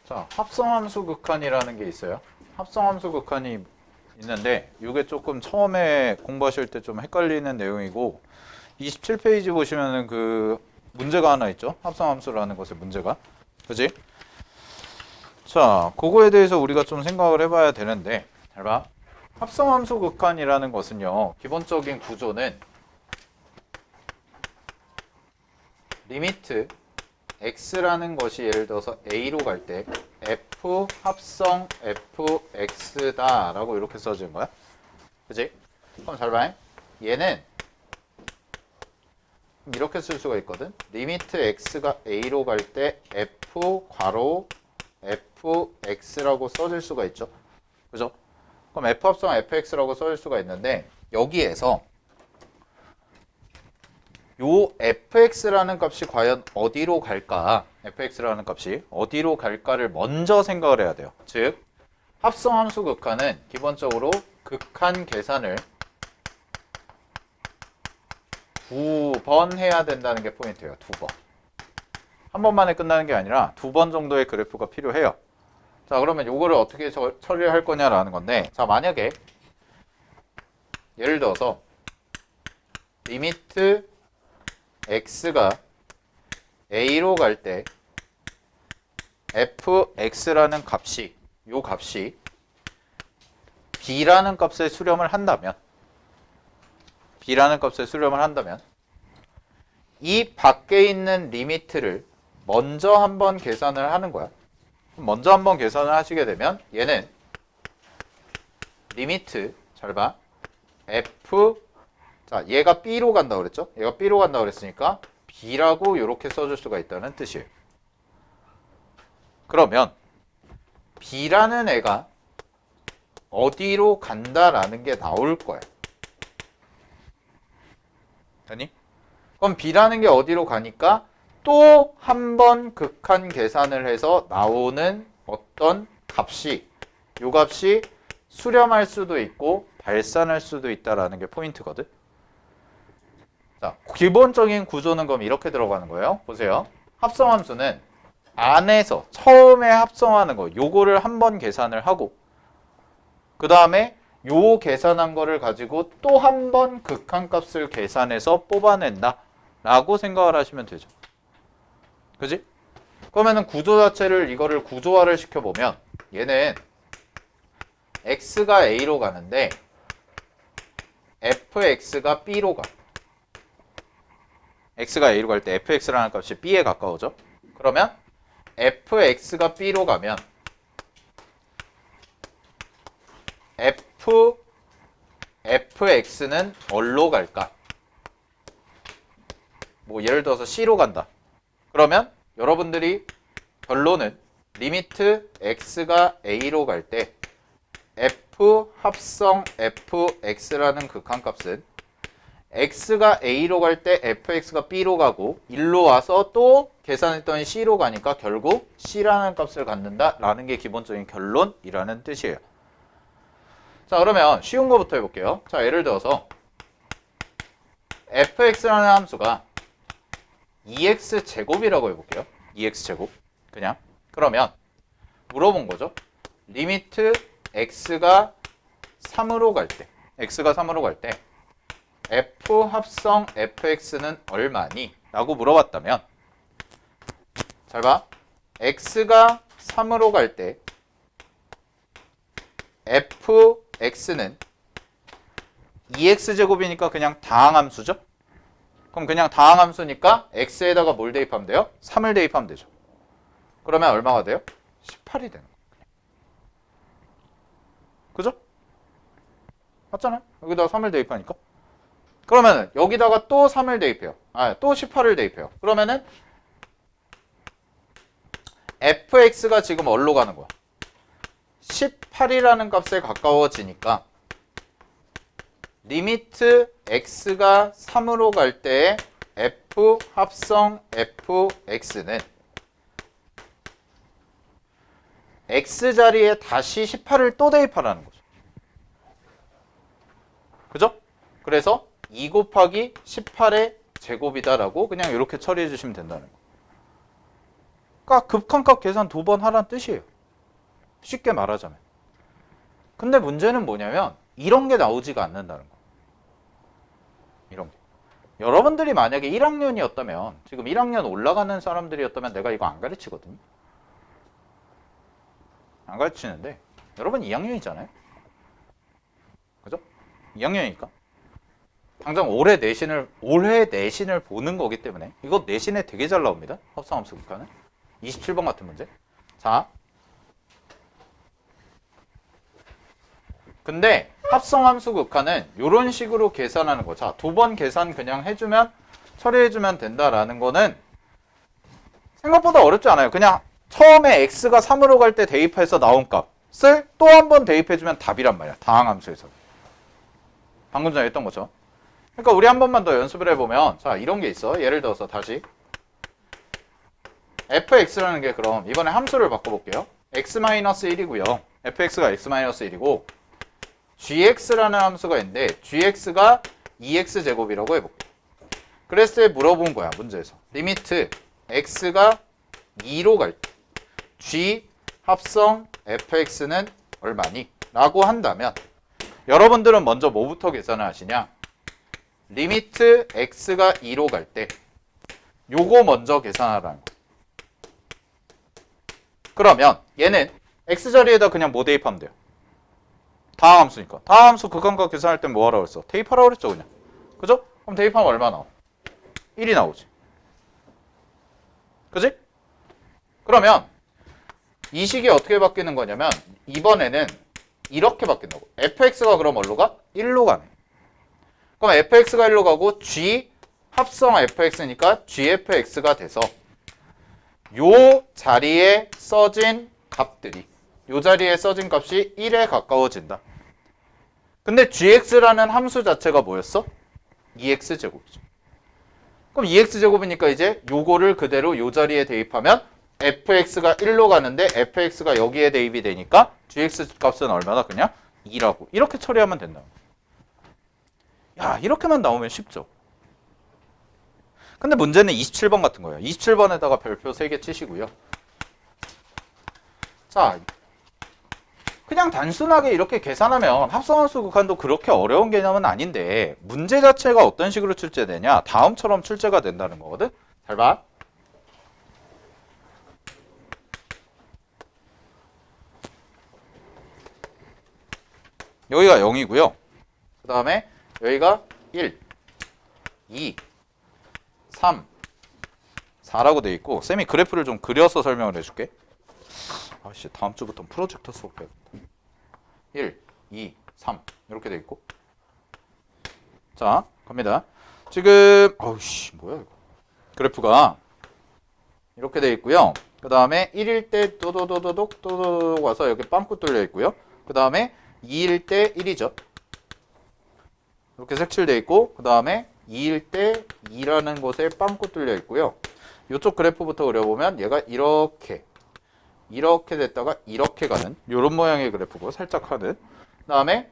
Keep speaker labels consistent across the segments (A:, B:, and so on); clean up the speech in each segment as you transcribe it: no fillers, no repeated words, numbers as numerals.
A: 자, 합성함수 극한이라는 게 있어요. 합성함수 극한이 있는데 이게 조금 처음에 공부하실 때 좀 헷갈리는 내용이고 27페이지 보시면은 그 문제가 하나 있죠. 합성함수라는 것의 문제가. 그지? 자, 그거에 대해서 우리가 좀 생각을 해봐야 되는데 잘 봐. 합성함수 극한이라는 것은요. 기본적인 구조는 리미트 x라는 것이 예를 들어서 a로 갈 때 f 합성 fx다 라고 이렇게 써진 거야. 그치? 그럼 잘 봐. 얘는 이렇게 쓸 수가 있거든. 리미트 x가 a로 갈 때 f 괄호 fx라고 써질 수가 있죠. 그죠? 그럼 f 합성 fx라고 써질 수가 있는데 여기에서 요 fx라는 값이 과연 어디로 갈까? fx라는 값이 어디로 갈까를 먼저 생각을 해야 돼요. 즉 합성함수 극한은 기본적으로 극한 계산을 2번 해야 된다는 게 포인트예요. 2번. 한 번만에 끝나는 게 아니라 2번 정도의 그래프가 필요해요. 자, 그러면 요거를 어떻게 처리를 할 거냐라는 건데, 자, 만약에 예를 들어서 리미트 x가 a로 갈 때 fx라는 값이 요 값이 b라는 값에 수렴을 한다면 이 밖에 있는 리미트를 먼저 한번 계산을 하는 거야. 먼저 한번 계산을 하시게 되면 얘는 리미트 잘 봐. f 자, 얘가 b로 간다고 그랬죠? 얘가 b로 간다고 그랬으니까 b라고 이렇게 써줄 수가 있다는 뜻이에요. 그러면 b라는 애가 어디로 간다라는 게 나올 거야. 아니? 그럼 b라는 게 어디로 가니까 또 한 번 극한 계산을 해서 나오는 어떤 값이 요 값이 수렴할 수도 있고 발산할 수도 있다라는 게 포인트거든. 자, 기본적인 구조는 그럼 이렇게 들어가는 거예요. 보세요. 합성함수는 안에서 처음에 합성하는 거 요거를 한번 계산을 하고 그 다음에 요 계산한 거를 가지고 또 한 번 극한값을 계산해서 뽑아낸다 라고 생각을 하시면 되죠. 그지? 그러면은 구조 자체를 이거를 구조화를 시켜보면 얘는 x가 a로 가는데 fx가 b로 가. x가 a로 갈 때 fx라는 값이 b에 가까워져. 그러면 fx가 b로 가면 fx는 어디로 갈까? 뭐 예를 들어서 c로 간다. 그러면 여러분들이 결론은 리미트 x가 a로 갈 때 f 합성 fx라는 극한값은 x가 a로 갈 때 fx가 b로 가고 일로 와서 또 계산했더니 c로 가니까 결국 c라는 값을 갖는다라는 게 기본적인 결론이라는 뜻이에요. 자, 그러면 쉬운 거부터 해볼게요. 자, 예를 들어서 fx라는 함수가 2x제곱이라고 해볼게요. 2x제곱 그냥. 그러면 물어본 거죠. 리미트 x가 3으로 갈 때 f 합성 fx는 얼마니? 라고 물어봤다면 잘 봐. x가 3으로 갈 때 fx는 2x제곱이니까 그냥 다항함수죠? 그럼 그냥 다항함수니까 x에다가 뭘 대입하면 돼요? 3을 대입하면 되죠. 그러면 얼마가 돼요? 18이 되는 거예요. 그죠? 맞잖아요? 여기다가 3을 대입하니까. 그러면은 여기다가 또 3을 대입해요. 또 18을 대입해요. 그러면은 fx가 지금 어디로 가는 거야? 18이라는 값에 가까워지니까 리미트 x가 3으로 갈 때 f 합성 fx는 x 자리에 다시 18을 또 대입하라는 거죠. 그죠? 그래서 2 곱하기 18의 제곱이다라고 그냥 이렇게 처리해 주시면 된다는 거. 그러니까 극한값 계산 2번 하라는 뜻이에요. 쉽게 말하자면. 근데 문제는 뭐냐면 이런 게 나오지가 않는다는 거. 이런 게. 여러분들이 만약에 1학년이었다면 지금 1학년 올라가는 사람들이었다면 내가 이거 안 가르치거든요. 안 가르치는데 여러분 2학년이잖아요. 그죠? 2학년이니까. 당장 올해 내신을 보는 거기 때문에 이거 내신에 되게 잘 나옵니다. 합성함수 극한은. 27번 같은 문제. 자. 근데 합성함수 극한은 이런 식으로 계산하는 거. 자, 2번 계산 그냥 해주면 처리해주면 된다라는 거는 생각보다 어렵지 않아요. 그냥 처음에 x가 3으로 갈 때 대입해서 나온 값을 또 한 번 대입해주면 답이란 말이야. 다항함수에서. 방금 전에 했던 거죠. 그러니까 우리 한 번만 더 연습을 해보면 자 이런 게 있어. 예를 들어서 다시 fx라는 게 그럼 이번에 함수를 바꿔볼게요. x-1이고요. fx가 x-1이고 gx라는 함수가 있는데 gx가 2x제곱이라고 해볼게요. 그랬을 때 물어본 거야. 문제에서. 리미트 x가 2로 갈 때 g 합성 fx는 얼마니? 라고 한다면 여러분들은 먼저 뭐부터 계산을 하시냐? 리미트 x가 2로 갈 때 요거 먼저 계산하라는 거. 그러면 얘는 x자리에다 그냥 뭐 대입하면 돼요? 다항함수니까. 다항함수 극한값 계산할 땐 뭐 하라고 그랬어? 대입하라고 그랬죠 그냥. 그죠? 그럼 대입하면 얼마 나와? 1이 나오지. 그지? 그러면 이 식이 어떻게 바뀌는 거냐면 이번에는 이렇게 바뀐다고. fx가 그럼 어디로 가? 1로 가네. 그럼 fx가 1로 가고 g 합성 fx니까 gfx가 돼서 요 자리에 써진 값들이 요 자리에 써진 값이 1에 가까워진다. 근데 gx라는 함수 자체가 뭐였어? 2x제곱이죠. 그럼 2x제곱이니까 이제 요거를 그대로 요 자리에 대입하면 fx가 1로 가는데 fx가 여기에 대입이 되니까 gx 값은 얼마나 그냥 2라고. 이렇게 처리하면 된다. 야, 이렇게만 나오면 쉽죠. 근데 문제는 27번 같은 거예요. 27번에다가 별표 3개 치시고요. 자, 그냥 단순하게 이렇게 계산하면 합성함수 극한도 그렇게 어려운 개념은 아닌데 문제 자체가 어떤 식으로 출제되냐? 다음처럼 출제가 된다는 거거든. 잘 봐. 여기가 0이고요. 그 다음에 여기가 1, 2, 3, 4라고 돼 있고 쌤이 그래프를 좀 그려서 설명을 해줄게. 아씨 다음 주부터 프로젝터 수업 해야겠다. 1, 2, 3 이렇게 돼 있고 자 갑니다. 지금 어우씨 뭐야 이거 그래프가 이렇게 돼 있고요. 그 다음에 1일 때 또도도도독 또도독 와서 여기 빵꾸 뚫려 있고요. 그 다음에 2일 때 1이죠. 이렇게 색칠돼 있고 그 다음에 2일 때 2라는 곳에 빵꾸 뚫려 있고요. 이쪽 그래프부터 그려보면 얘가 이렇게 됐다가 이렇게 가는 이런 모양의 그래프고 살짝 하는 그 다음에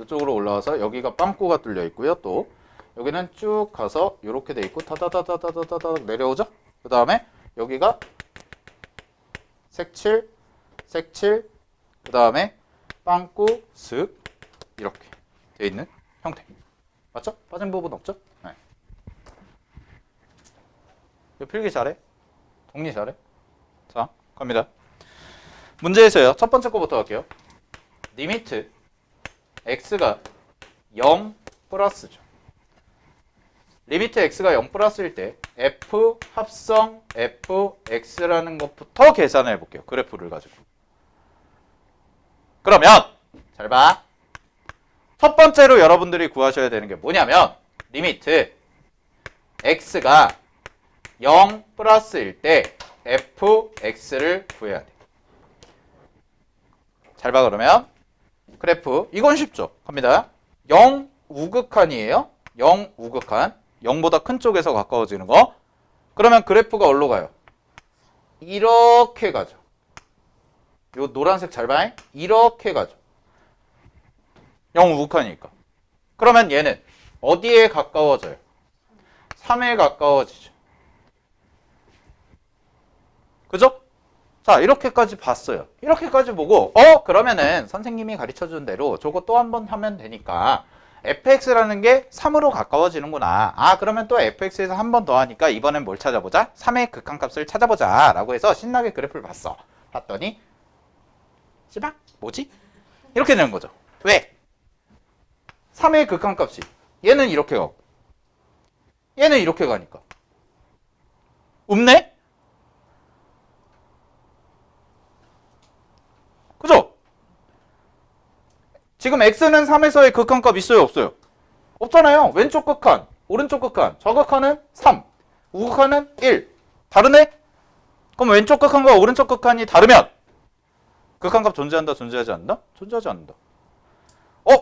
A: 이쪽으로 올라와서 여기가 빵꾸가 뚫려 있고요. 또 여기는 쭉 가서 이렇게 돼 있고 타다다다다다다 내려오죠. 그 다음에 여기가 색칠 그 다음에 빵꾸 슥 이렇게 돼 있는 형태 맞죠? 빠진 부분 없죠? 네. 이거 필기 잘해? 정리 잘해? 자 갑니다. 문제에서요. 첫 번째 거부터 할게요. 리미트 x가 0 플러스죠. 리미트 x가 0 플러스일 때 f 합성 fx라는 것부터 계산을 해볼게요. 그래프를 가지고. 그러면 잘 봐. 첫 번째로 여러분들이 구하셔야 되는 게 뭐냐면 리미트 x가 0 플러스일 때 fx를 구해야 돼. 잘 봐 그러면 그래프 이건 쉽죠. 갑니다. 0 우극한이에요. 0 우극한 0보다 큰 쪽에서 가까워지는 거. 그러면 그래프가 어디로 가요? 이렇게 가죠. 요 노란색 잘 봐. 이렇게 가죠. 0 우극한이니까. 그러면 얘는 어디에 가까워져요? 3에 가까워지죠. 그죠? 자, 이렇게까지 봤어요. 이렇게까지 보고 그러면은 선생님이 가르쳐준 대로 저거 또 한 번 하면 되니까 fx라는 게 3으로 가까워지는구나. 아, 그러면 또 fx에서 한 번 더 하니까 이번엔 뭘 찾아보자? 3의 극한값을 찾아보자 라고 해서 신나게 그래프를 봤어. 봤더니 씨발 뭐지? 이렇게 되는 거죠. 왜? 3의 극한값이 얘는 이렇게 가고 얘는 이렇게 가니까 없네? 그죠? 지금 x는 3에서의 극한값 있어요 없어요? 없잖아요. 왼쪽 극한, 오른쪽 극한, 좌극한은 3, 우극한은 1. 다르네? 그럼 왼쪽 극한과 오른쪽 극한이 다르면 극한값 존재한다 존재하지 않는다? 존재하지 않는다.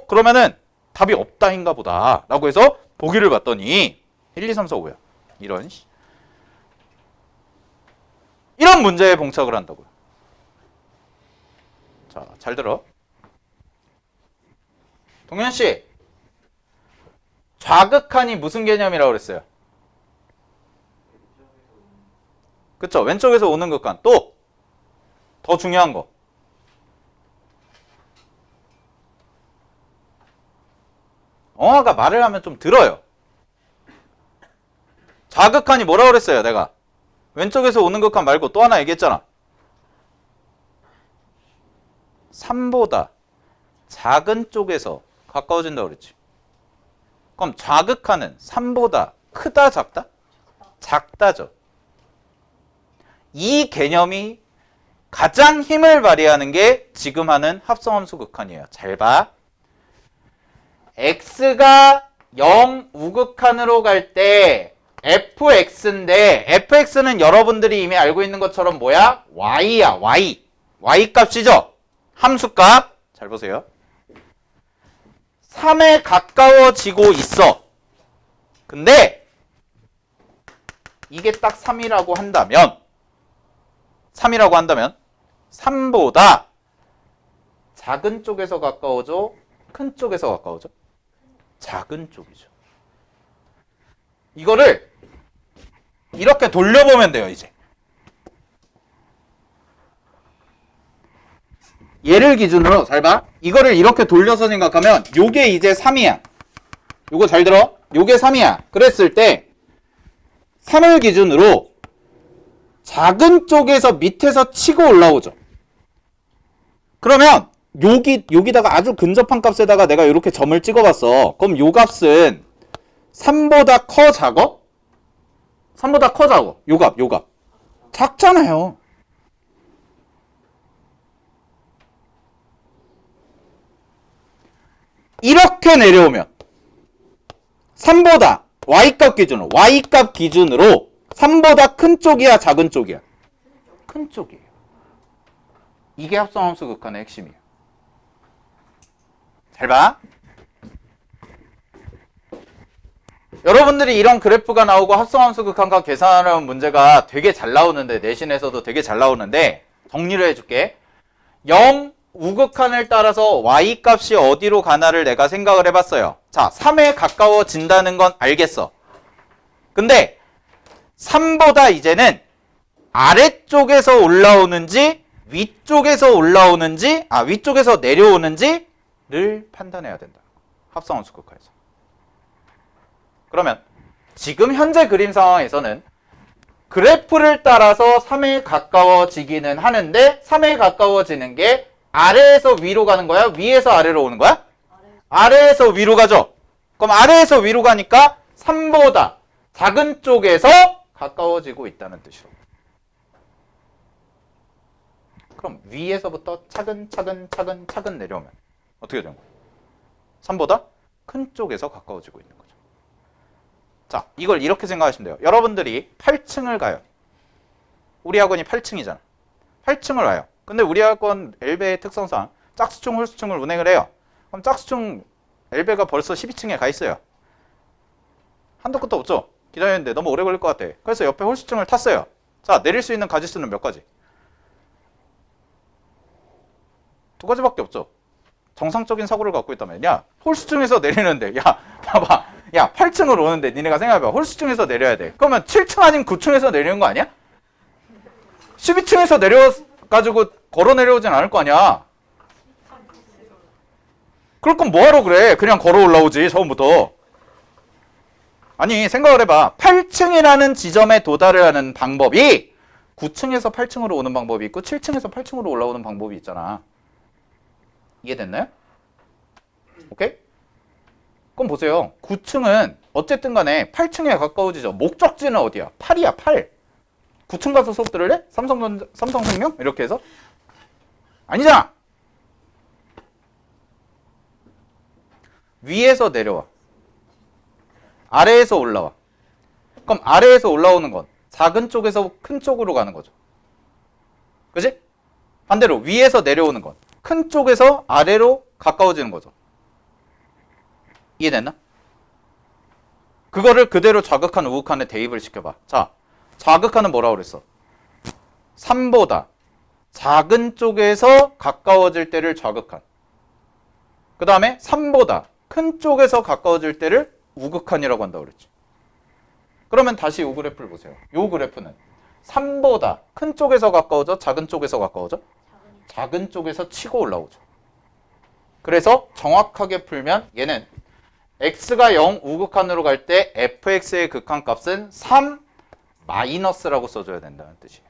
A: 그러면은 답이 없다인가 보다 라고 해서 보기를 봤더니 1, 2, 3, 4, 5야. 이런 문제에 봉착을 한다고요. 자, 잘 들어. 동현씨, 좌극한이 무슨 개념이라고 그랬어요? 그쵸? 왼쪽에서 오는 극한. 또 더 중요한 거. 엉아가 말을 하면 좀 들어요. 좌극한이 뭐라고 그랬어요 내가? 왼쪽에서 오는 극한 말고 또 하나 얘기했잖아. 3보다 작은 쪽에서 가까워진다고 그랬지. 그럼 좌극한은 3보다 크다 작다? 작다죠. 이 개념이 가장 힘을 발휘하는 게 지금 하는 합성함수 극한이에요. 잘 봐. x가 0 우극한으로 갈 때 fx인데 fx는 여러분들이 이미 알고 있는 것처럼 뭐야? y야. y 값이죠. 함수값. 잘 보세요. 3에 가까워지고 있어. 근데 이게 딱 3이라고 한다면 3보다 작은 쪽에서 가까워져? 큰 쪽에서 가까워져? 작은 쪽이죠. 이거를 이렇게 돌려보면 돼요, 이제. 얘를 기준으로 잘 봐. 이거를 이렇게 돌려서 생각하면 요게 이제 3이야. 요거 잘 들어. 요게 3이야. 그랬을 때 3을 기준으로 작은 쪽에서 밑에서 치고 올라오죠. 그러면 여기다가 아주 근접한 값에다가 내가 이렇게 점을 찍어봤어. 그럼 요 값은 3보다 커 작어? 3보다 커 작어. 요 값. 작잖아요. 이렇게 내려오면 3보다 y값 기준으로 3보다 큰 쪽이야 작은 쪽이야? 큰 쪽이에요. 이게 합성함수 극한의 핵심이에요. 잘 봐. 여러분들이 이런 그래프가 나오고 합성함수 극한과 계산하는 문제가 되게 잘 나오는데 내신에서도 되게 잘 나오는데 정리를 해줄게. 0 우극한을 따라서 y값이 어디로 가나를 내가 생각을 해봤어요. 자, 3에 가까워진다는 건 알겠어. 근데 3보다 이제는 아래쪽에서 올라오는지 위쪽에서 위쪽에서 내려오는지를 판단해야 된다. 합성함수 극한에서. 그러면 지금 현재 그림 상황에서는 그래프를 따라서 3에 가까워지기는 하는데 3에 가까워지는 게 아래에서 위로 가는 거야? 위에서 아래로 오는 거야? 아래에서 위로 가죠. 그럼 아래에서 위로 가니까 3보다 작은 쪽에서 가까워지고 있다는 뜻이로. 그럼 위에서부터 차근 내려오면 어떻게 되는 거야? 3보다 큰 쪽에서 가까워지고 있는 거죠. 자, 이걸 이렇게 생각하시면 돼요. 여러분들이 8층을 가요. 우리 학원이 8층이잖아. 8층을 와요. 근데 우리 학원 엘베의 특성상 짝수층, 홀수층을 운행을 해요. 그럼 짝수층 엘베가 벌써 12층에 가 있어요. 한도 끝도 없죠? 기다리는데 너무 오래 걸릴 것 같아. 그래서 옆에 홀수층을 탔어요. 자, 내릴 수 있는 가지수는 몇 가지? 2가지밖에 없죠. 정상적인 사고를 갖고 있다면 야, 홀수층에서 내리는데 야, 봐봐. 야, 8층으로 오는데 니네가 생각해봐. 홀수층에서 내려야 돼. 그러면 7층 아니면 9층에서 내리는 거 아니야? 12층에서 내려가지고 걸어 내려오진 않을 거 아니야. 그럴 거면 뭐하러 그래? 그냥 걸어 올라오지 처음부터. 아니 생각을 해봐. 8층이라는 지점에 도달을 하는 방법이 9층에서 8층으로 오는 방법이 있고 7층에서 8층으로 올라오는 방법이 있잖아. 이해됐나요? 오케이? 그럼 보세요. 9층은 어쨌든 간에 8층에 가까워지죠. 목적지는 어디야? 8이야 8. 9층 가서 수업 들을래? 삼성생명? 이렇게 해서? 아니잖아. 위에서 내려와. 아래에서 올라와. 그럼 아래에서 올라오는 건 작은 쪽에서 큰 쪽으로 가는 거죠. 그지? 반대로 위에서 내려오는 건 큰 쪽에서 아래로 가까워지는 거죠. 이해됐나? 그거를 그대로 좌극한 우극한에 대입을 시켜봐. 자, 좌극한은 뭐라고 그랬어? 3보다 작은 쪽에서 가까워질 때를 좌극한. 그 다음에 3보다 큰 쪽에서 가까워질 때를 우극한이라고 한다고 그랬지. 그러면 다시 이 그래프를 보세요. 이 그래프는 3보다 큰 쪽에서 가까워져? 작은 쪽에서 가까워져? 작은 쪽에서 치고 올라오죠. 그래서 정확하게 풀면 얘는 x가 0 우극한으로 갈 때 fx의 극한값은 3 마이너스라고 써줘야 된다는 뜻이에요.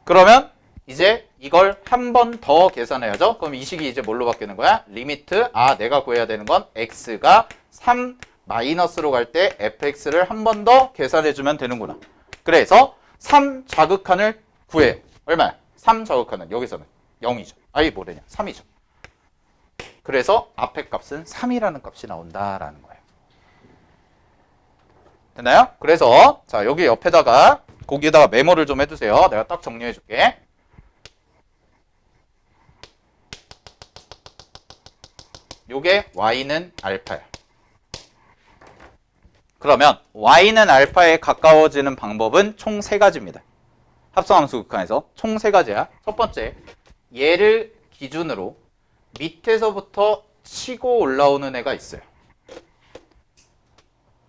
A: 그러면 이제 이걸 한 번 더 계산해야죠. 그럼 이 식이 이제 뭘로 바뀌는 거야? 리미트, 내가 구해야 되는 건 x가 3 마이너스로 갈 때 fx를 한 번 더 계산해주면 되는구나. 그래서 3 좌극한을 구해요. 얼마야? 3 좌극한은 여기서는 0이죠. 아니 뭐래냐? 3이죠. 그래서 앞에 값은 3이라는 값이 나온다라는 거예요. 됐나요? 그래서 자 여기 옆에다가 거기에다가 메모를 좀 해두세요. 내가 딱 정리해 줄게. 요게 y는 알파야. 그러면 y는 알파에 가까워지는 방법은 총 3가지입니다. 합성함수 극한에서 총 3가지야. 첫 번째, 얘를 기준으로 밑에서부터 치고 올라오는 애가 있어요.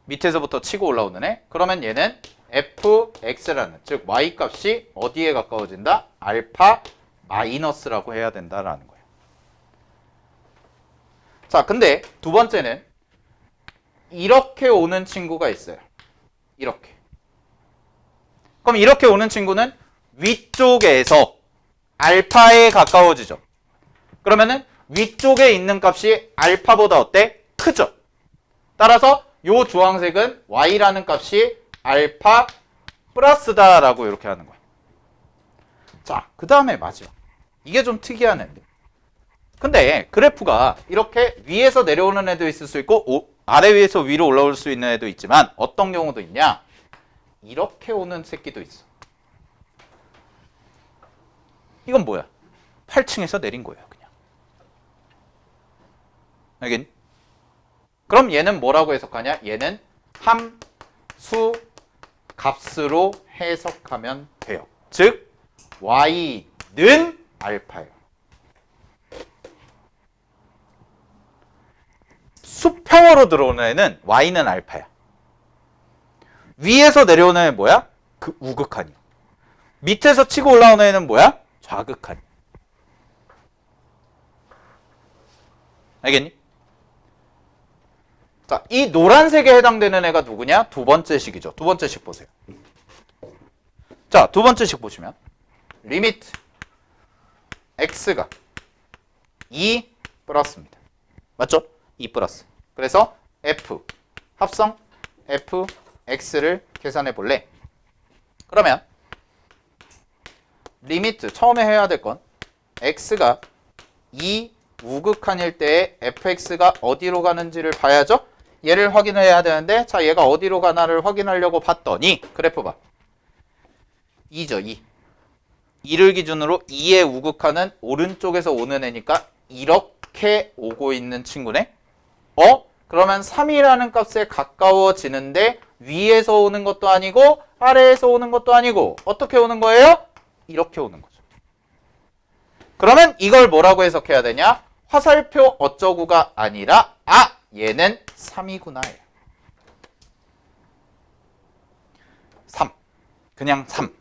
A: 밑에서부터 치고 올라오는 애. 그러면 얘는 fx라는, 즉 y 값이 어디에 가까워진다? 알파 마이너스라고 해야 된다라는 거예요. 자, 근데 두 번째는 이렇게 오는 친구가 있어요. 이렇게. 그럼 이렇게 오는 친구는 위쪽에서 알파에 가까워지죠. 그러면은 위쪽에 있는 값이 알파보다 어때? 크죠. 따라서 요 주황색은 y라는 값이 알파 플러스다라고 이렇게 하는 거야. 자, 그 다음에 마지막. 이게 좀 특이한 애인데. 근데 그래프가 이렇게 위에서 내려오는 애도 있을 수 있고 아래 위에서 위로 올라올 수 있는 애도 있지만 어떤 경우도 있냐? 이렇게 오는 새끼도 있어. 이건 뭐야? 8층에서 내린 거예요, 그냥. 알겠니? 그럼 얘는 뭐라고 해석하냐? 얘는 함수 값으로 해석하면 돼요. 즉 y는 알파예요. 수평으로 들어오는 애는 y는 알파야. 위에서 내려오는 애는 뭐야? 그 우극한이야. 밑에서 치고 올라오는 애는 뭐야? 좌극한이야. 알겠니? 자, 이 노란색에 해당되는 애가 누구냐? 두 번째 식이죠. 두 번째 식 보세요. 자, 두 번째 식 보시면 리미트 x가 2 플러스입니다. 맞죠? 2 플러스. 그래서 f 합성 fx를 계산해 볼래? 그러면 리미트 처음에 해야 될 건 x가 2 우극한일 때에 fx가 어디로 가는지를 봐야죠. 얘를 확인해야 되는데 자 얘가 어디로 가나를 확인하려고 봤더니 그래프 봐. 2죠 2. 2를 기준으로 2의 우극한은 오른쪽에서 오는 애니까 이렇게 오고 있는 친구네. 그러면 3이라는 값에 가까워지는데 위에서 오는 것도 아니고 아래에서 오는 것도 아니고 어떻게 오는 거예요? 이렇게 오는 거죠. 그러면 이걸 뭐라고 해석해야 되냐? 화살표 어쩌구가 아니라 얘는 3이구나. 3. 그냥 3.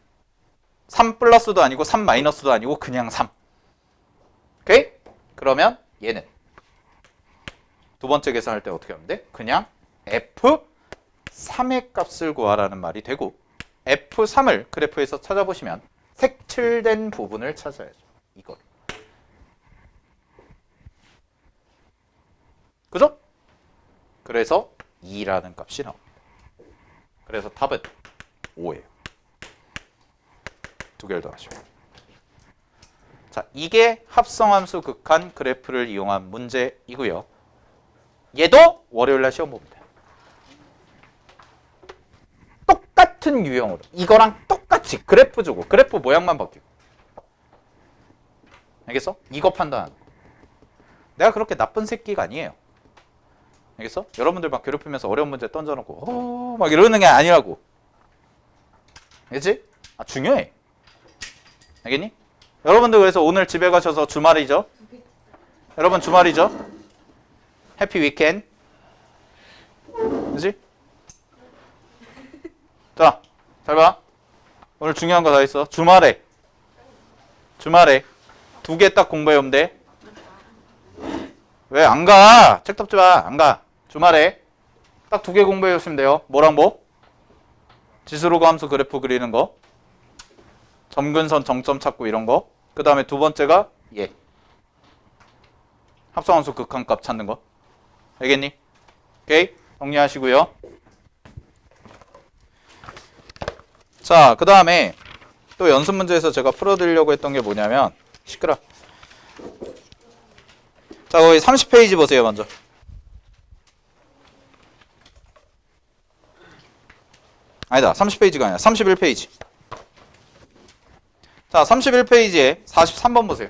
A: 3 플러스도 아니고 3 마이너스도 아니고 그냥 3. 오케이? 그러면 얘는 두 번째 계산할 때 어떻게 하면 돼? 그냥 F3의 값을 구하라는 말이 되고 F3을 그래프에서 찾아보시면 색칠된 부분을 찾아야죠. 이걸. 그죠? 그래서 2라는 값이 나옵니다. 그래서 답은 5예요. 두 개를 더하시면. 자, 이게 합성함수 극한 그래프를 이용한 문제이고요. 얘도 월요일날 시험 봅니다. 똑같은 유형으로 이거랑 똑같이 그래프 주고 그래프 모양만 바뀌고. 알겠어? 이거 판단하는 거. 내가 그렇게 나쁜 새끼가 아니에요. 알겠어? 여러분들 막 괴롭히면서 어려운 문제 던져놓고 막 이러는 게 아니라고. 알겠지? 아, 중요해. 알겠니? 여러분들 그래서 오늘 집에 가셔서 주말이죠? 여러분 주말이죠? 해피 위켄드. 그치? 자, 잘 봐. 오늘 중요한 거 다 있어. 주말에 두 개 딱 공부해오면 돼. 왜 안 가? 책 덮지 마. 안 가. 주말에 딱 두 개 공부해 오시면 돼요. 뭐랑 뭐? 지수로그 함수 그래프 그리는 거, 점근선 정점 찾고 이런 거. 그 다음에 두 번째가 얘. 합성함수 극한값 찾는 거. 알겠니? 오케이? 정리하시고요. 자, 그 다음에 또 연습 문제에서 제가 풀어드리려고 했던 게 뭐냐면 시끄러. 자, 거기 30페이지 보세요. 먼저. 아니다. 30페이지가 아니라 31페이지. 자, 31페이지에 43번 보세요.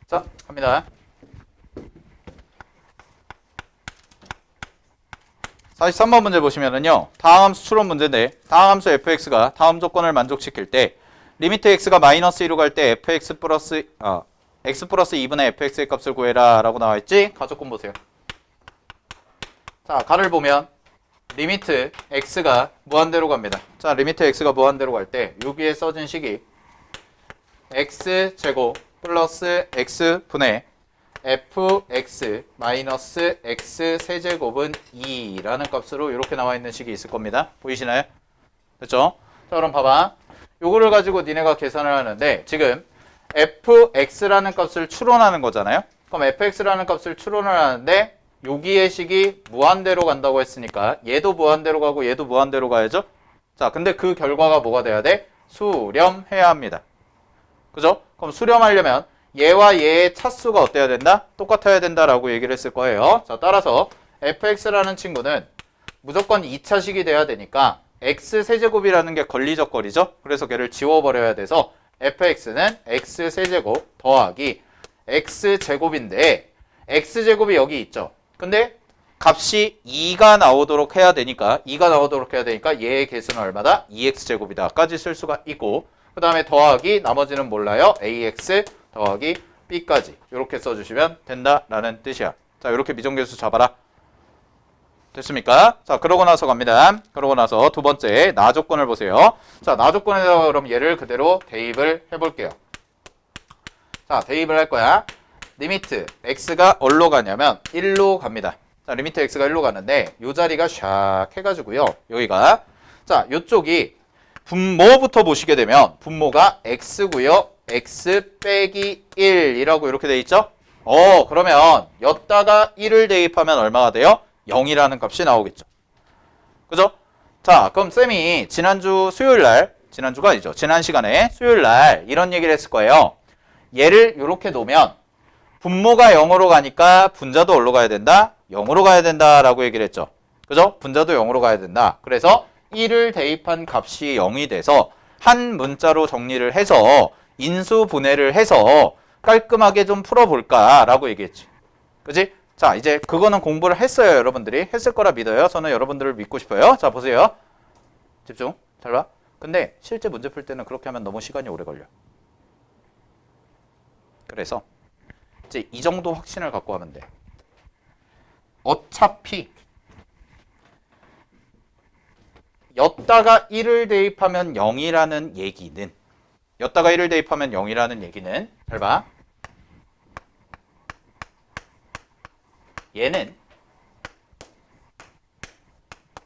A: 자, 갑니다. 43번 문제 보시면은요. 다음 함수 추론 문제인데 다음 함수 fx가 다음 조건을 만족시킬 때 리미트 x가 마이너스 2로 갈 때 x 플러스 2분의 fx의 값을 구해라 라고 나와있지? 가조건 보세요. 자, 가를 보면 리미트 x가 무한대로 갑니다. 자, 리미트 x가 무한대로 갈 때 여기에 써진 식이 x제곱 플러스 x분의 fx 마이너스 x 세제곱은 2라는 값으로 이렇게 나와 있는 식이 있을 겁니다. 보이시나요? 됐죠? 자, 그럼 봐봐. 요거를 가지고 니네가 계산을 하는데 지금 fx라는 값을 추론하는 거잖아요. 그럼 fx라는 값을 추론을 하는데 여기의 식이 무한대로 간다고 했으니까 얘도 무한대로 가고 얘도 무한대로 가야죠. 자, 근데 그 결과가 뭐가 돼야 돼? 수렴해야 합니다. 그죠? 그럼 수렴하려면 얘와 얘의 차수가 어때야 된다? 똑같아야 된다라고 얘기를 했을 거예요. 자, 따라서 fx라는 친구는 무조건 2차식이 돼야 되니까 x세제곱이라는 게 권리적 거리죠. 그래서 걔를 지워버려야 돼서 fx는 x세제곱 더하기 x제곱인데 x제곱이 여기 있죠. 근데 값이 2가 나오도록 해야 되니까 얘의 개수는 얼마다? 2x제곱이다 까지 쓸 수가 있고 그 다음에 더하기 나머지는 몰라요. ax 더하기 b까지 이렇게 써주시면 된다라는 뜻이야. 자, 이렇게 미정계수 잡아라. 됐습니까? 자, 그러고 나서 갑니다. 그러고 나서 두 번째 나조건을 보세요. 자, 나조건에서 그럼 얘를 그대로 대입을 해볼게요. 자, 대입을 할 거야. 리미트 x가 어디로 가냐면 1로 갑니다. 자, 리미트 x가 1로 가는데 요 자리가 샥 해가지고요. 여기가 자, 요쪽이 분모부터 보시게 되면 분모가 x고요. x 빼기 1이라고 이렇게 돼 있죠? 그러면 여기다가 1을 대입하면 얼마가 돼요? 0이라는 값이 나오겠죠. 그죠? 자, 그럼 쌤이 지난주 수요일날, 지난주가 아니죠. 지난 시간에 수요일날 이런 얘기를 했을 거예요. 얘를 이렇게 놓으면 분모가 0으로 가니까 분자도 어디로 가야 된다? 0으로 가야 된다라고 얘기를 했죠. 그죠? 분자도 0으로 가야 된다. 그래서 1을 대입한 값이 0이 돼서 한 문자로 정리를 해서 인수분해를 해서 깔끔하게 좀 풀어볼까라고 얘기했지. 그지? 자, 이제 그거는 공부를 했어요. 여러분들이 했을 거라 믿어요. 저는 여러분들을 믿고 싶어요. 자, 보세요. 집중. 잘 봐. 근데 실제 문제 풀 때는 그렇게 하면 너무 시간이 오래 걸려. 그래서 이제 이 정도 확신을 갖고 하면 돼. 어차피 였다가 1을 대입하면 0이라는 얘기는 였다가 1을 대입하면 0이라는 얘기는 잘 봐. 얘는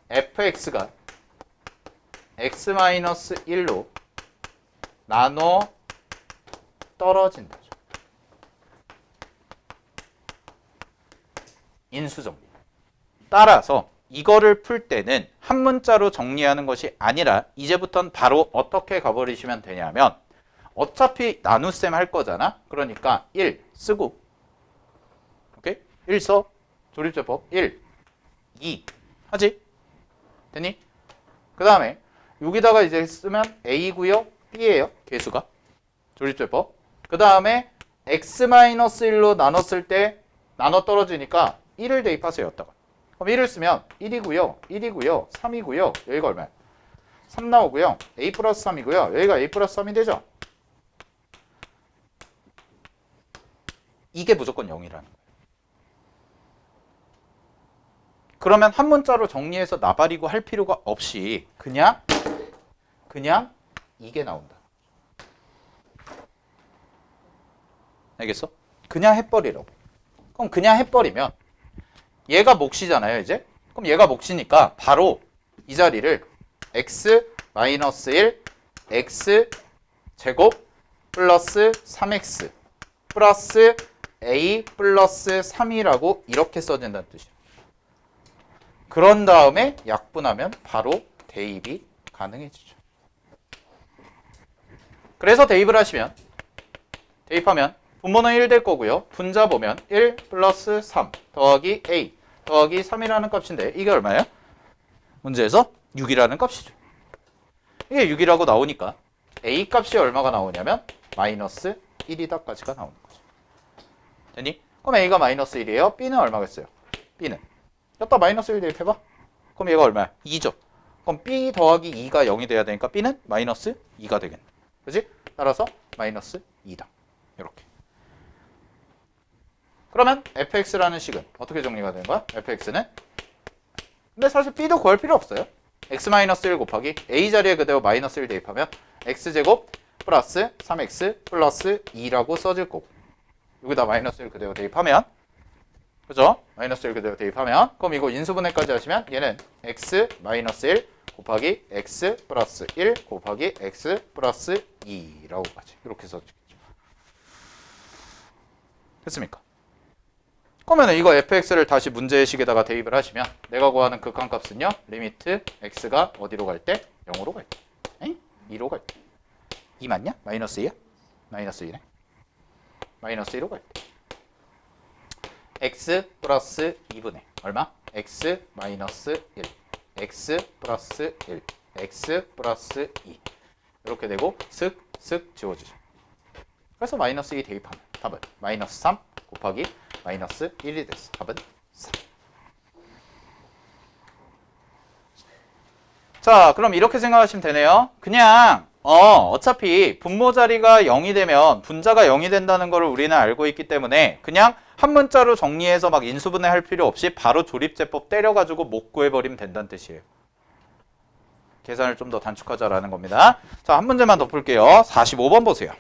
A: fx가 x-1로 나눠 떨어진다. 인수정리. 따라서 이거를 풀 때는 한 문자로 정리하는 것이 아니라 이제부터는 바로 어떻게 가버리시면 되냐면 어차피 나눗셈 할 거잖아. 그러니까 1 쓰고 오케이? 1 써. 조립제법 1, 2 하지? 됐니? 그 다음에 여기다가 이제 쓰면 A고요. B예요. 개수가. 조립제법. 그 다음에 x-1로 나눴을 때 나눠 떨어지니까 1을 대입하세요. 였다가. 그럼 1을 쓰면 1이고요. 1이고요. 3이고요. 여기가 얼마야? 3 나오고요. A 플러스 3이고요. 여기가 A 플러스 3이 되죠? 이게 무조건 0이라는 거예요. 그러면 한 문자로 정리해서 나발이고 할 필요가 없이 그냥 이게 나온다. 알겠어? 그냥 해버리라고. 그럼 그냥 해버리면 얘가 몫이잖아요, 이제. 그럼 얘가 몫이니까 바로 이 자리를 x-1 x 제곱 플러스 3x 플러스 a 플러스 3이라고 이렇게 써진다는 뜻이에요. 그런 다음에 약분하면 바로 대입이 가능해지죠. 그래서 대입을 하시면 대입하면 분모는 1 될 거고요. 분자 보면 1 플러스 3 더하기 a 더하기 3이라는 값인데 이게 얼마예요? 문제에서 6이라는 값이죠. 이게 6이라고 나오니까 a 값이 얼마가 나오냐면 마이너스 1이다까지가 나오는 거죠. 됐니? 그럼 a가 마이너스 1이에요. b는 얼마겠어요? b는 여기다 마이너스 1 대입해봐. 그럼 얘가 얼마야? 2죠. 그럼 b 더하기 2가 0이 돼야 되니까 b는 마이너스 2가 되겠네. 그지? 따라서 마이너스 2다. 이렇게. 그러면 fx라는 식은 어떻게 정리가 되는 거야? fx는 근데 사실 b도 구할 필요 없어요. x-1 곱하기 a 자리에 그대로 마이너스 1 대입하면 x제곱 플러스 3x 플러스 2라고 써질 거고 여기다 마이너스 1 그대로 대입하면 그죠? 마이너스 1 그대로 대입하면 그럼 이거 인수분해까지 하시면 얘는 x-1 곱하기 x 플러스 1 곱하기 x 플러스 2라고 가지. 이렇게 써지겠죠. 됐습니까? 그러면 이거 fx를 다시 문제의식에다가 대입을 하시면 내가 구하는 극한값은요. 리미트 x가 어디로 갈 때? 0으로 갈 때. 에이? 2로 갈 때. 2 맞냐? 마이너스 2야? 마이너스 2네. 마이너스 2로 갈 때. x 플러스 2분의 얼마? x 마이너스 1 x 플러스 1 x 플러스 2 이렇게 되고 슥슥 지워지죠. 그래서 마이너스 2 대입하면 답은 마이너스 3 곱하기 마이너스 1이 됐어. 답은 3. 자, 그럼 이렇게 생각하시면 되네요. 그냥 어차피 분모 자리가 0이 되면 분자가 0이 된다는 걸 우리는 알고 있기 때문에 그냥 한 문자로 정리해서 막 인수분해 할 필요 없이 바로 조립제법 때려가지고 못 구해버리면 된다는 뜻이에요. 계산을 좀 더 단축하자라는 겁니다. 자, 한 문제만 더 풀게요. 45번 보세요.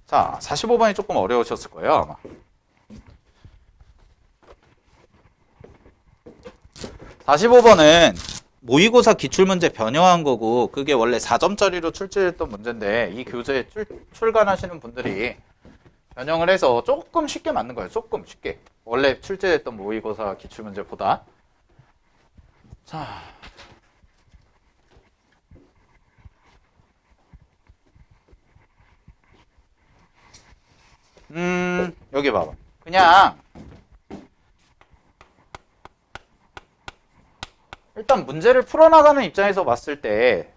A: 자, 45번이 조금 어려우셨을 거예요, 아마. 45번은 모의고사 기출문제 변형한 거고 그게 원래 4점짜리로 출제했던 문제인데 이 교재에 출간하시는 분들이 변형을 해서 조금 쉽게 맞는 거예요. 조금 쉽게. 원래 출제했던 모의고사 기출문제보다. 자, 여기 봐봐. 그냥 일단 문제를 풀어나가는 입장에서 봤을 때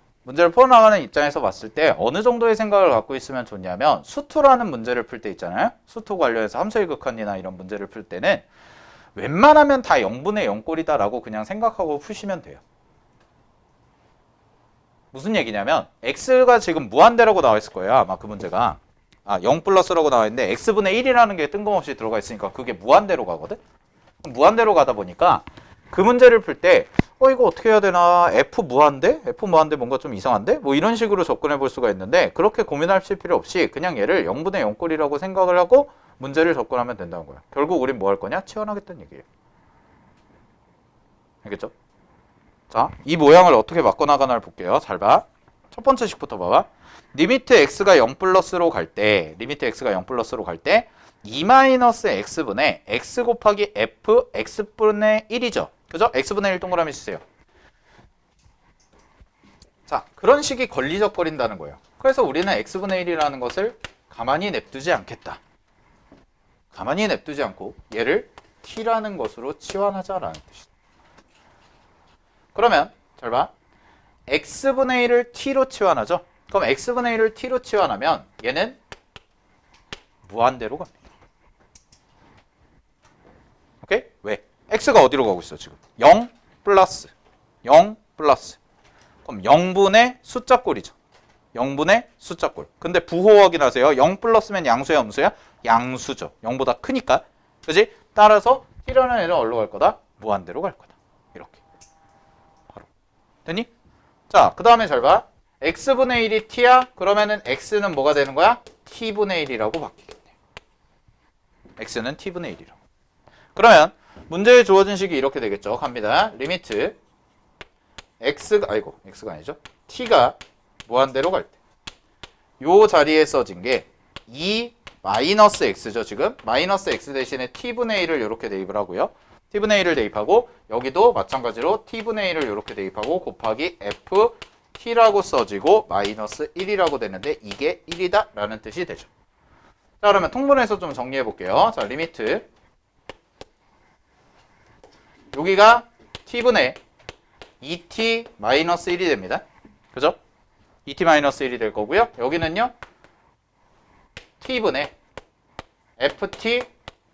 A: 어느 정도의 생각을 갖고 있으면 좋냐면 수투라는 문제를 풀 때 있잖아요. 수투 관련해서 함수의 극한이나 이런 문제를 풀 때는 웬만하면 다 0분의 0꼴이다 라고 그냥 생각하고 푸시면 돼요. 무슨 얘기냐면 x가 지금 무한대라고 나와 있을 거예요. 아마 그 문제가. 0 플러스라고 나와 있는데 x분의 1이라는 게 뜬금없이 들어가 있으니까 그게 무한대로 가거든. 무한대로 가다 보니까 그 문제를 풀 때 이거 어떻게 해야 되나? f 무한대? f 무한대 뭔가 좀 이상한데? 뭐 이런 식으로 접근해 볼 수가 있는데 그렇게 고민하실 필요 없이 그냥 얘를 0분의 0꼴이라고 생각을 하고 문제를 접근하면 된다는 거야. 결국 우린 뭐 할 거냐? 치환하겠다는 얘기예요. 알겠죠? 자, 이 모양을 어떻게 바꿔나가나를 볼게요. 잘 봐. 첫 번째 식부터 봐봐. 리미트 x가 0 플러스로 갈 때, 리미트 x가 0 플러스로 갈 때 2-x분의 x 곱하기 f x분의 1이죠. 그죠? x분의 1 동그라미 주세요. 자, 그런 식이 걸리적거린다는 거예요. 그래서 우리는 x분의 1이라는 것을 가만히 냅두지 않겠다. 가만히 냅두지 않고 얘를 t라는 것으로 치환하자라는 뜻이다. 그러면 잘 봐. x분의 1을 t로 치환하죠. 그럼 x분의 1을 t로 치환하면 얘는 무한대로 갑니다. 오케이? 왜? x가 어디로 가고 있어 지금? 0 플러스 0 플러스 그럼 0분의 숫자꼴이죠. 0분의 숫자꼴. 근데 부호 확인하세요. 0 플러스면 양수야 음수야? 양수죠. 0보다 크니까. 그지? 따라서 t라는 애는 어디로 갈 거다? 무한대로 갈 거다. 이렇게. 바로. 됐니? 자, 그 다음에 잘 봐. x분의 1이 t야? 그러면은 x는 뭐가 되는 거야? t분의 1이라고 바뀌겠네. x는 t분의 1이라고. 그러면 문제에 주어진 식이 이렇게 되겠죠. 갑니다. 리미트 x가 아니죠. t가 무한대로 갈 때. 요 자리에 써진 게 2 마이너스 x죠. 지금 마이너스 x 대신에 t분의 1을 이렇게 대입을 하고요. t분의 1을 대입하고 여기도 마찬가지로 t분의 1을 이렇게 대입하고 곱하기 f t라고 써지고 마이너스 1이라고 되는데 이게 1이다 라는 뜻이 되죠. 자, 그러면 통분해서 좀 정리해 볼게요. 자, 리미트 여기가 t분의 2t 마이너스 1이 됩니다. 그죠? 2t 마이너스 1이 될 거고요. 여기는요 t분의 ft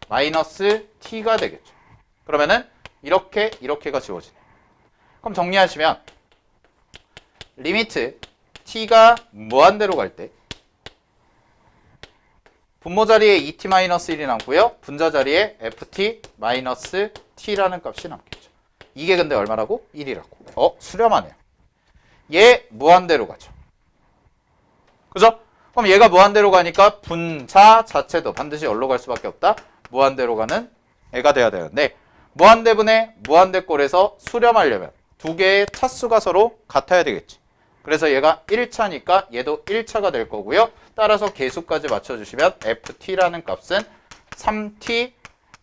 A: 마이너스 t가 되겠죠. 그러면은 이렇게가 지워지네. 그럼 정리하시면 리미트 t가 무한대로 갈 때 분모 자리에 2t-1이 남고요. 분자 자리에 ft-t라는 값이 남겠죠. 이게 근데 얼마라고? 1이라고. 수렴하네요. 얘 무한대로 가죠. 그죠? 그럼 얘가 무한대로 가니까 분자 자체도 반드시 어디로 갈 수밖에 없다? 무한대로 가는 애가 돼야 되는데 무한대분의 무한대꼴에서 수렴하려면 두 개의 차수가 서로 같아야 되겠지. 그래서 얘가 1차니까 얘도 1차가 될 거고요. 따라서 계수까지 맞춰주시면 ft라는 값은 3t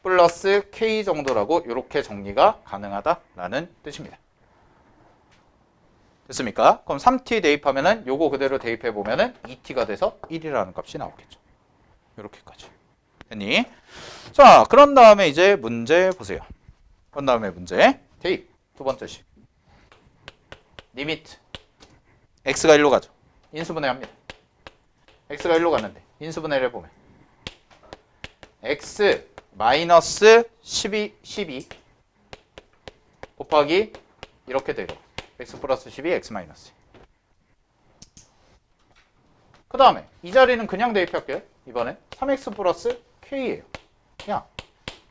A: 플러스 k 정도라고 이렇게 정리가 가능하다라는 뜻입니다. 됐습니까? 그럼 3t 대입하면은 요거 그대로 대입해 보면은 2t가 돼서 1이라는 값이 나오겠죠. 이렇게까지. 됐니? 자, 그런 다음에 이제 문제 보세요. 그런 다음에 문제 대입. 두 번째 식. 리미트. x가 1로 가죠. 인수분해 합니다. x가 1로 갔는데 인수분해를 해보면 x 마이너스 12 곱하기 이렇게 되고 x 플러스 12 x 마이너스. 그 다음에 이 자리는 그냥 대입할게요. 이번엔 3x 플러스 k예요. 야,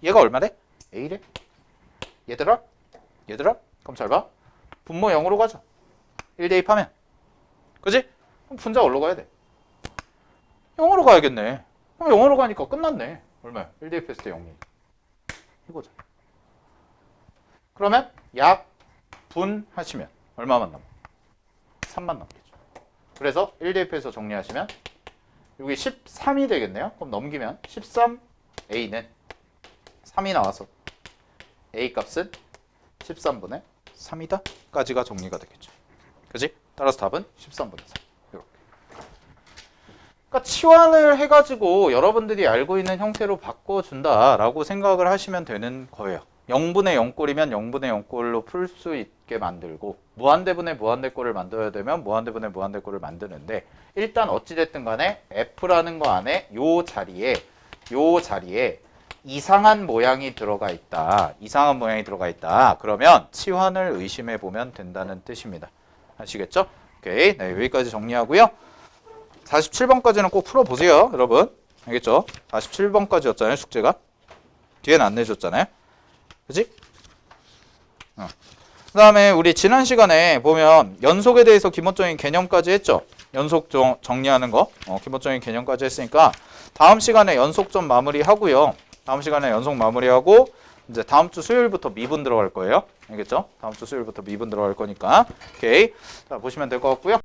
A: 얘가 얼마래? a래? 얘들아? 그럼 잘 봐. 분모 0으로 가죠. 1 대입하면. 그지? 그럼 분자 어디로 가야 돼? 0으로 가야겠네. 그럼 0으로 가니까 끝났네. 얼마야? 1 대입했을 때 0이. 이거죠. 그러면 약분 하시면 얼마만 남아? 3만 남겠죠. 그래서 1 대입해서 정리하시면 여기 13이 되겠네요. 그럼 넘기면 13a는 3이 나와서 a 값은 13분의 3이다 까지가 정리가 되겠죠. 그지? 따라서 답은 13분의 3. 이렇게. 그러니까 치환을 해가지고 여러분들이 알고 있는 형태로 바꿔준다라고 생각을 하시면 되는 거예요. 0분의 0꼴이면 0분의 0꼴로 풀 수 있게 만들고 무한대분의 무한대꼴을 만들어야 되면 무한대분의 무한대꼴을 만드는데 일단 어찌됐든 간에 F라는 거 안에 요 자리에 이상한 모양이 들어가 있다. 그러면 치환을 의심해 보면 된다는 뜻입니다. 아시겠죠? 오케이. 네, 여기까지 정리하고요. 47번까지는 꼭 풀어보세요, 여러분. 알겠죠? 47번까지였잖아요, 숙제가. 뒤에는 안 내줬잖아요. 그치? 그 다음에 우리 지난 시간에 보면 연속에 대해서 기본적인 개념까지 했죠. 연속 정리하는 거. 기본적인 개념까지 했으니까 다음 시간에 연속 좀 마무리하고요. 다음 시간에 연속 마무리하고 이제 다음 주 수요일부터 미분 들어갈 거예요. 알겠죠? 다음 주 수요일부터 미분 들어갈 거니까. 오케이. 자, 보시면 될 것 같고요.